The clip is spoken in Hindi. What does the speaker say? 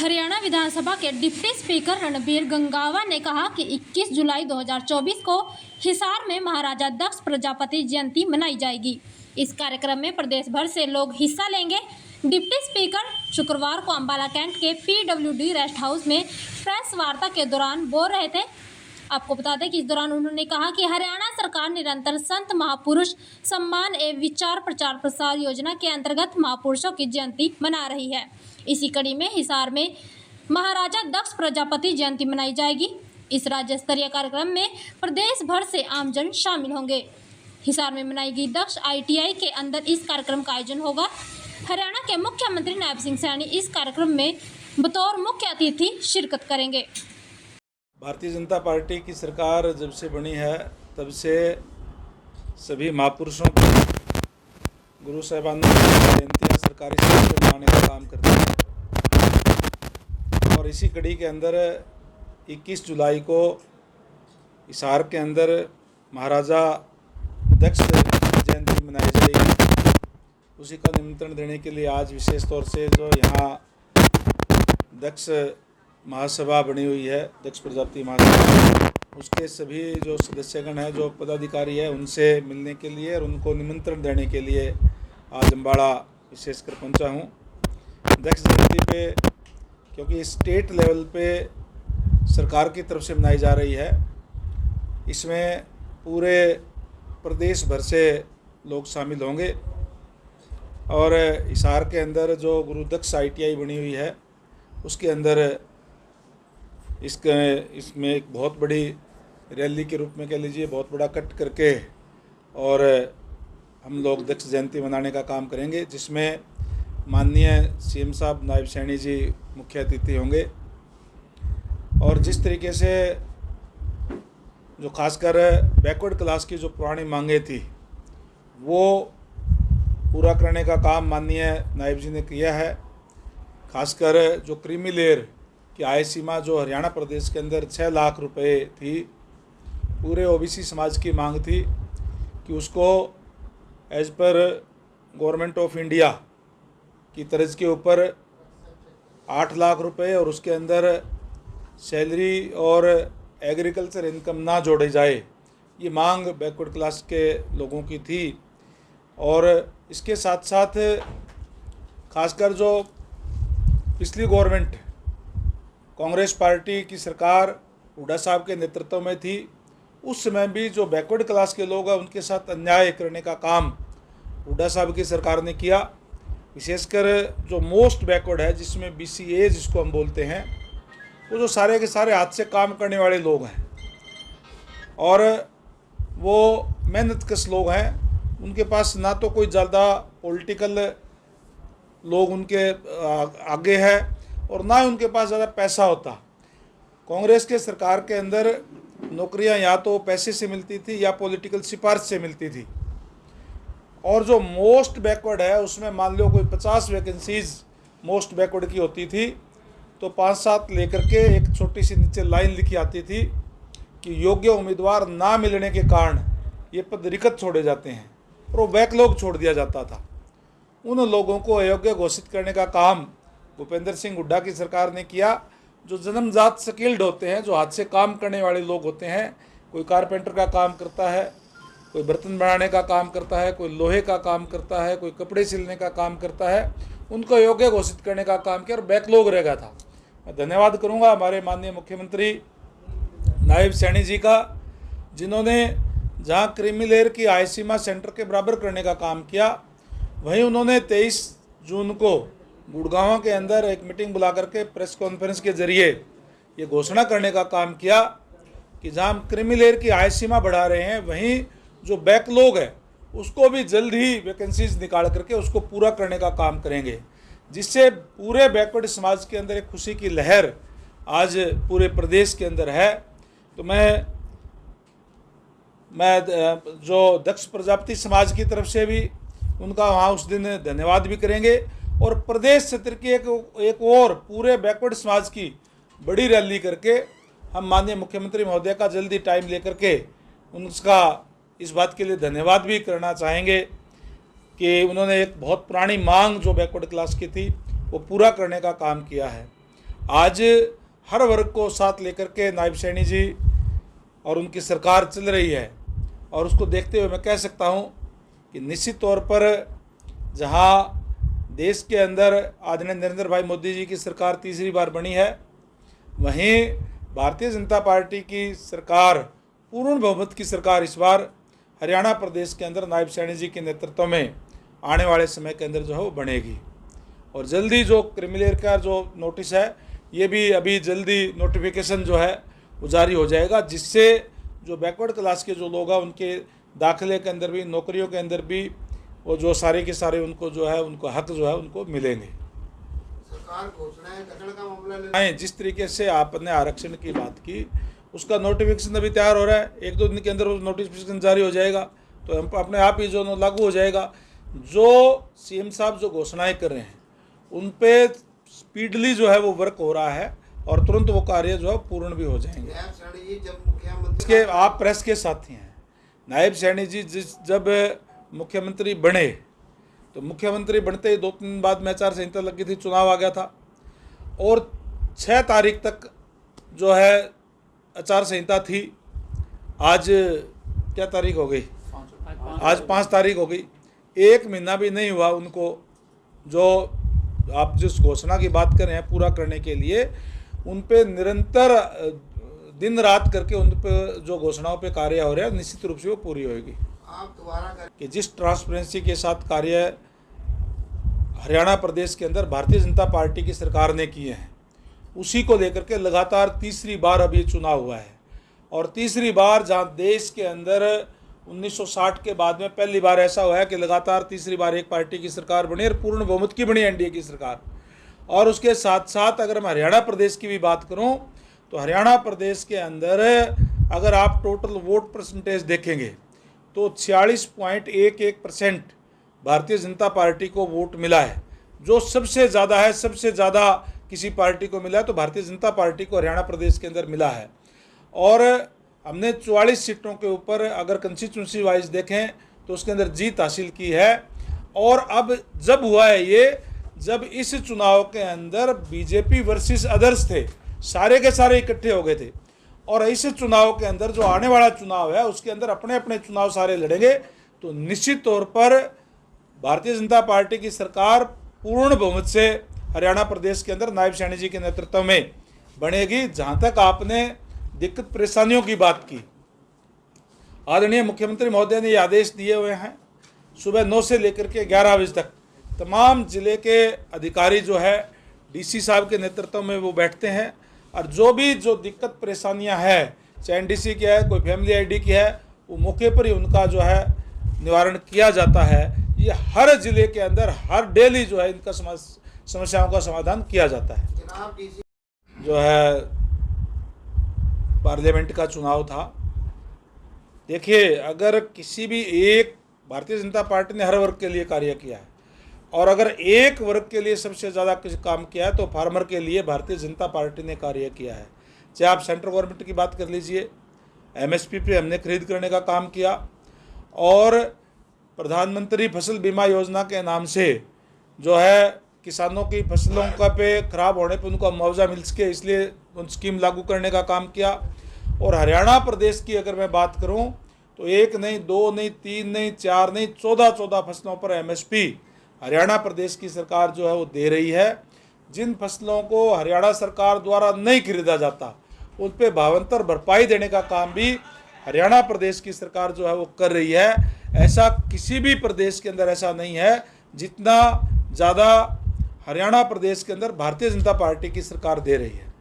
हरियाणा विधानसभा के डिप्टी स्पीकर रणबीर गंगावा ने कहा कि 21 जुलाई 2024 को हिसार में महाराजा दक्ष प्रजापति जयंती मनाई जाएगी। इस कार्यक्रम में प्रदेश भर से लोग हिस्सा लेंगे। डिप्टी स्पीकर शुक्रवार को अंबाला कैंट के PWD रेस्ट हाउस में प्रेस वार्ता के दौरान बोल रहे थे। आपको बता दें कि इस दौरान उन्होंने कहा कि हरियाणा सरकार निरंतर संत महापुरुष सम्मान एवं विचार प्रचार प्रसार योजना के अंतर्गत महापुरुषों की जयंती मना रही है। इसी कड़ी में हिसार में महाराजा दक्ष प्रजापति जयंती मनाई जाएगी। इस राज्य स्तरीय कार्यक्रम में प्रदेश भर से आमजन शामिल होंगे। हिसार में मनाई गई दक्ष ITI के अंदर इस कार्यक्रम का आयोजन होगा। हरियाणा के मुख्यमंत्री नायब सिंह सैनी इस कार्यक्रम में बतौर मुख्य अतिथि शिरकत करेंगे। भारतीय जनता पार्टी की सरकार जब से बनी है तब से सभी महापुरुषों को गुरु साहिबानों की जयंतियाँ सरकारी स्तर पर मनाने का काम करती है और इसी कड़ी के अंदर 21 जुलाई को हिसार के अंदर महाराजा दक्ष जयंती मनाई जाएगी। उसी का निमंत्रण देने के लिए आज विशेष तौर से जो यहाँ दक्ष महासभा बनी हुई है, दक्ष प्रजापति महासभा, उसके सभी जो सदस्यगण हैं, जो पदाधिकारी है, उनसे मिलने के लिए और उनको निमंत्रण देने के लिए आज अम्बाड़ा विशेषकर पहुंचा हूं। दक्ष जयंती पे क्योंकि स्टेट लेवल पे सरकार की तरफ से मनाई जा रही है, इसमें पूरे प्रदेश भर से लोग शामिल होंगे और हिसार के अंदर जो गुरु दक्ष ITI बनी हुई है उसके अंदर इसमें एक बहुत बड़ी रैली के रूप में कह लीजिए, बहुत बड़ा कट करके और हम लोग दक्ष जयंती मनाने का काम करेंगे, जिसमें माननीय CM साहब नायब सैनी जी मुख्य अतिथि होंगे। और जिस तरीके से जो खासकर बैकवर्ड क्लास की जो पुरानी मांगें थी वो पूरा करने का काम माननीय नायब जी ने किया है। खासकर जो क्रीमी लेयर की आय सीमा जो हरियाणा प्रदेश के अंदर 6 लाख रुपए थी, पूरे OBC समाज की मांग थी कि उसको as per government of India की तर्ज के ऊपर 8 लाख रुपए और उसके अंदर सैलरी और एग्रीकल्चर इनकम ना जोड़े जाए, ये मांग बैकवर्ड क्लास के लोगों की थी। और इसके साथ साथ खासकर जो पिछली गवर्नमेंट कांग्रेस पार्टी की सरकार हुड्डा साहब के नेतृत्व में थी, उस समय भी जो बैकवर्ड क्लास के लोग हैं उनके साथ अन्याय करने का काम हुड्डा साहब की सरकार ने किया। विशेषकर जो मोस्ट बैकवर्ड है, जिसमें BCA जिसको हम बोलते हैं, वो जो सारे के सारे हाथ से काम करने वाले लोग हैं और वो मेहनतकश लोग हैं। उनके पास ना तो कोई ज़्यादा पॉलिटिकल लोग उनके आगे है और ना ही उनके पास ज़्यादा पैसा होता। कांग्रेस के सरकार के अंदर नौकरियां या तो पैसे से मिलती थी या पॉलिटिकल सिफारिश से मिलती थी और जो मोस्ट बैकवर्ड है उसमें मान लो कोई 50 वैकेंसीज मोस्ट बैकवर्ड की होती थी तो 5-7 लेकर के एक छोटी सी नीचे लाइन लिखी आती थी कि योग्य उम्मीदवार ना मिलने के कारण ये पद रिक्त छोड़े जाते हैं और वो बैकलॉग छोड़ दिया जाता था। उन लोगों को अयोग्य घोषित करने का काम भूपेंद्र सिंह हुड्डा की सरकार ने किया। जो जन्मजात स्किल्ड होते हैं, जो हाथ से काम करने वाले लोग होते हैं, कोई कारपेंटर का काम करता है, कोई बर्तन बनाने का काम करता है, कोई लोहे का काम करता है, कोई कपड़े सिलने का काम करता है, उनको योग्य घोषित करने का काम किया और बैकलॉग रह गया था। मैं धन्यवाद करूंगा हमारे माननीय मुख्यमंत्री नायब सैनी जी का, जिन्होंने जहां क्रीमी लेयर की आय सीमा सेंटर के बराबर करने का काम किया, वहीं उन्होंने 23 जून को गुड़गांव के अंदर एक मीटिंग बुला करके प्रेस कॉन्फ्रेंस के जरिए ये घोषणा करने का काम किया कि जहां हम क्रीमी लेयर की आय सीमा बढ़ा रहे हैं, वहीं जो बैकलॉग है उसको भी जल्द ही वैकेंसीज निकाल करके उसको पूरा करने का काम करेंगे, जिससे पूरे बैकवर्ड समाज के अंदर एक खुशी की लहर आज पूरे प्रदेश के अंदर है। तो मैं जो दक्ष प्रजापति समाज की तरफ से भी उनका वहाँ उस दिन धन्यवाद भी करेंगे और प्रदेश क्षेत्र की एक और पूरे बैकवर्ड समाज की बड़ी रैली करके हम माननीय मुख्यमंत्री महोदय का जल्दी टाइम लेकर के उनका इस बात के लिए धन्यवाद भी करना चाहेंगे कि उन्होंने एक बहुत पुरानी मांग जो बैकवर्ड क्लास की थी वो पूरा करने का काम किया है। आज हर वर्ग को साथ लेकर के नायब सैनी जी और उनकी सरकार चल रही है, और उसको देखते हुए मैं कह सकता हूँ कि निश्चित तौर पर जहाँ देश के अंदर आदरणीय नरेंद्र भाई मोदी जी की सरकार तीसरी बार बनी है, वहीं भारतीय जनता पार्टी की सरकार पूर्ण बहुमत की सरकार इस बार हरियाणा प्रदेश के अंदर नायब सैनी जी के नेतृत्व में आने वाले समय के अंदर जो है वो बनेगी। और जल्दी जो क्रिमिनल का जो नोटिस है, ये भी अभी जल्दी नोटिफिकेशन जो है वो जारी हो जाएगा, जिससे जो बैकवर्ड क्लास के जो लोग हैं उनके दाखिले के अंदर भी, नौकरियों के अंदर भी वो जो सारे के सारे उनको जो है उनको हक जो है उनको मिलेंगे। सरकार घोषणाएं कचड़ का मामला जिस तरीके से आपने आरक्षण की बात की, उसका नोटिफिकेशन अभी तैयार हो रहा है। 1-2 दिन के अंदर वो नोटिफिकेशन जारी हो जाएगा, तो हम अपने आप ही जो लागू हो जाएगा। जो सीएम साहब जो घोषणाएं कर रहे हैं उन पे स्पीडली जो है वो वर्क हो रहा है, और तुरंत वो कार्य जो है पूर्ण भी हो जाएंगे। नायब सैनी जी जब मुख्यमंत्री इसके आप प्रेस के साथी हैं। नायब सैनी जी जब मुख्यमंत्री बने, तो मुख्यमंत्री बनते ही 2-3 दिन बाद में आचार संहिता लगी थी, चुनाव आ गया था, और 6 तारीख तक जो है आचार संहिता थी। आज क्या तारीख हो गई? आज 5 तारीख हो गई। 1 महीना भी नहीं हुआ उनको जो आप जिस घोषणा की बात कर रहे हैं पूरा करने के लिए, उन पे निरंतर दिन रात करके उन पे जो घोषणाओं पे कार्य हो रहा है, निश्चित रूप से वो पूरी होगी। आप दोबारा कर कि जिस ट्रांसपेरेंसी के साथ कार्य हरियाणा प्रदेश के अंदर भारतीय जनता पार्टी की सरकार ने किए हैं, उसी को लेकर के लगातार तीसरी बार अब ये चुनाव हुआ है। और तीसरी बार जहां देश के अंदर 1960 के बाद में पहली बार ऐसा हुआ है कि लगातार तीसरी बार एक पार्टी की सरकार बनी और पूर्ण बहुमत की बनी एनडीए की सरकार। और उसके साथ साथ अगर मैं हरियाणा प्रदेश की भी बात करूं, तो हरियाणा प्रदेश के अंदर अगर आप टोटल वोट परसेंटेज देखेंगे तो 46.11% भारतीय जनता पार्टी को वोट मिला है, जो सबसे ज़्यादा है। सबसे ज़्यादा किसी पार्टी को मिला है तो भारतीय जनता पार्टी को हरियाणा प्रदेश के अंदर मिला है। और हमने 44 सीटों के ऊपर अगर कंस्टिट्यूंसी वाइज देखें तो उसके अंदर जीत हासिल की है। और अब जब हुआ है ये, जब इस चुनाव के अंदर बीजेपी वर्सेस अदर्स थे, सारे के सारे इकट्ठे हो गए थे, और इस चुनाव के अंदर जो आने वाला चुनाव है उसके अंदर अपने अपने चुनाव सारे लड़ेंगे, तो निश्चित तौर पर भारतीय जनता पार्टी की सरकार पूर्ण बहुमत से हरियाणा प्रदेश के अंदर नायब सैनी जी के नेतृत्व में बनेगी। जहाँ तक आपने दिक्कत परेशानियों की बात की, आदरणीय मुख्यमंत्री महोदय ने ये आदेश दिए हुए हैं, सुबह 9 से लेकर के 11 बजे तक तमाम जिले के अधिकारी जो है डीसी साहब के नेतृत्व में वो बैठते हैं, और जो दिक्कत परेशानियां हैं, चाहे एनडीसी की है, कोई फैमिली आईडी की है, वो मौके पर ही उनका जो है निवारण किया जाता है। ये हर जिले के अंदर हर डेली जो है इनका समस्याओं का समाधान किया जाता है। जनाब डीसी जो है पार्लियामेंट का चुनाव था, देखिए अगर किसी भी एक, भारतीय जनता पार्टी ने हर वर्ग के लिए कार्य किया है, और अगर एक वर्ग के लिए सबसे ज़्यादा कुछ काम किया है तो फार्मर के लिए भारतीय जनता पार्टी ने कार्य किया है। चाहे आप सेंट्रल गवर्नमेंट की बात कर लीजिए, एमएसपी पे हमने खरीद करने का काम किया, और प्रधानमंत्री फसल बीमा योजना के नाम से जो है किसानों की फसलों का पे खराब होने पर उनको मुआवजा मिल सके, इसलिए उन स्कीम लागू करने का काम किया। और हरियाणा प्रदेश की अगर मैं बात करूं तो 1 नहीं, 2 नहीं, 3 नहीं, 4 नहीं, 14 फसलों पर एमएसपी हरियाणा प्रदेश की सरकार जो है वो दे रही है। जिन फसलों को हरियाणा सरकार द्वारा नहीं खरीदा जाता उन पे भावांतर भरपाई देने का काम भी हरियाणा प्रदेश की सरकार जो है वो कर रही है। ऐसा किसी भी प्रदेश के अंदर ऐसा नहीं है जितना ज़्यादा हरियाणा प्रदेश के अंदर भारतीय जनता पार्टी की सरकार दे रही है।